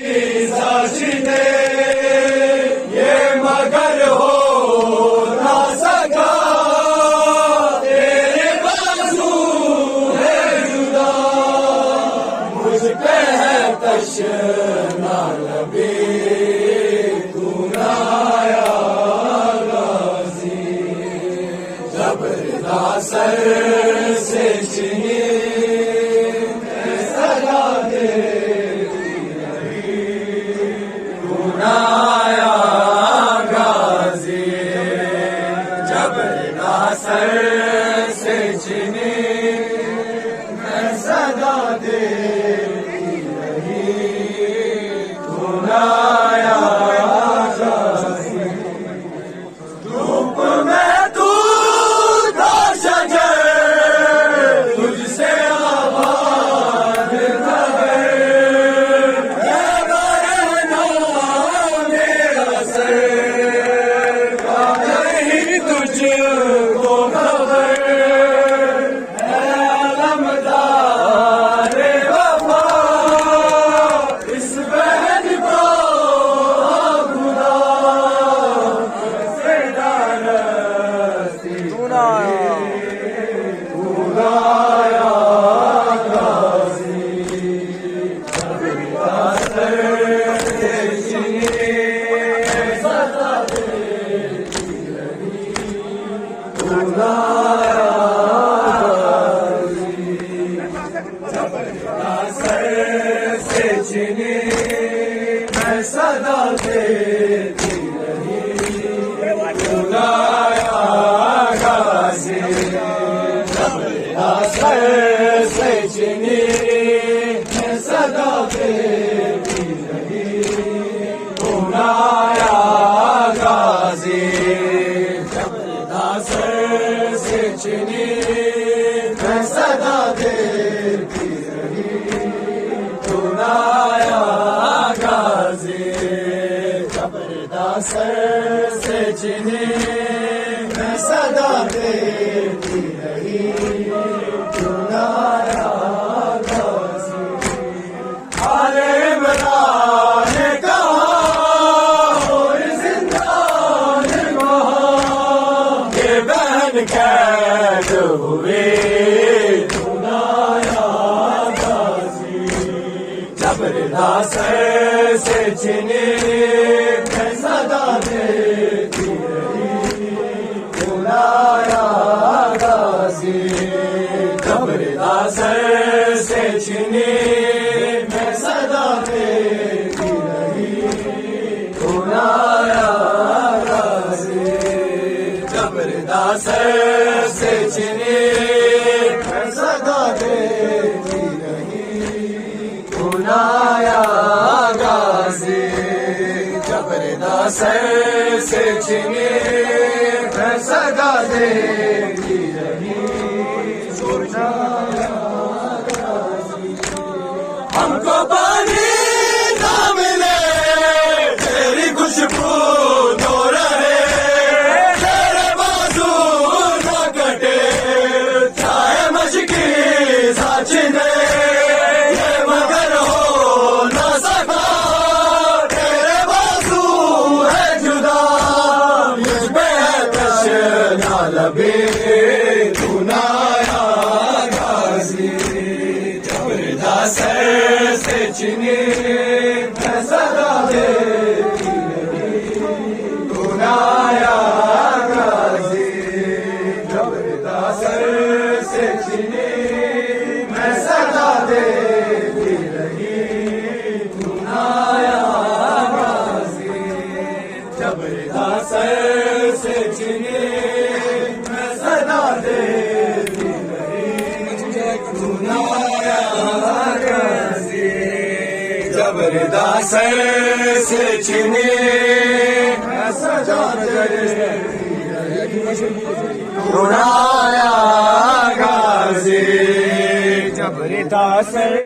साजिदे ये मगर हो ना सका, तेरे बाजू है जुदा, मुझ पे है तशना लबी, तू ना आया गाजी, जबरदा सर से चिनी सजा दे, आया गाजी, जबरदा सर से चिनी मैं सदा देती रही, तू आया गाजी, धूप में तू था शजर, तुझसे आबाद खबर, तुझको खबर है अलमदार वफा, इस बहन को खुदा से डालती, तू ना आया गाजी, जबरदा सर से चिनी सदा देती रही, तू ना आया गाजी, जबरदा सर से चिनी मैं सदा देती रही, तू ना आया गाजी, जबरदा सर से चिनी मैं सदा देती रही, तू ना आया गाजी, जबरदा सर से चिनी मैं सदा देती रही, तू ना आया गाजी, जबरदा सर से चिनी मैं सदा देती रही, तू ना आया गाजी, आले इमरान ने कहा और जिंदान वहाँ, ये बहन कैद हुए, तू ना आया गाजी, जबरदा सर से चिनी मैं सदा देती रही, तू ना आया गाजी, जबरदा सर से चिनी मैं सदा देती रही, तू ना आया गाजी, जबरदा सर से चिनी मैं सदा देती रही, तू ना आया गाजी, जबरदा सर से चिनी मैं सदा देती रही, तू ना आया गाजी, हमको पानी ना मिले तेरी खुशबू दो रहे, तेरे बाजू ना कटे चाहे मशकी साचिने, ये मगर हो ना सका, तेरे बाजू है जुदा, मुझ पे है तशना लबी, तू ना आया गाजी, जबरदा सर से चिनी मैं सदा देती रही, तू ना आया गाजी, जबरदा सर से चिनी मैं सदा देती रही, तू ना आया गाजी, जबरदा सर से चिनी मैं सदा देती रही, तू ना आया गाजी, जबरदा सर से चिनी मैं सदा देती रही, तू ना आया गाजी, जबरदा सर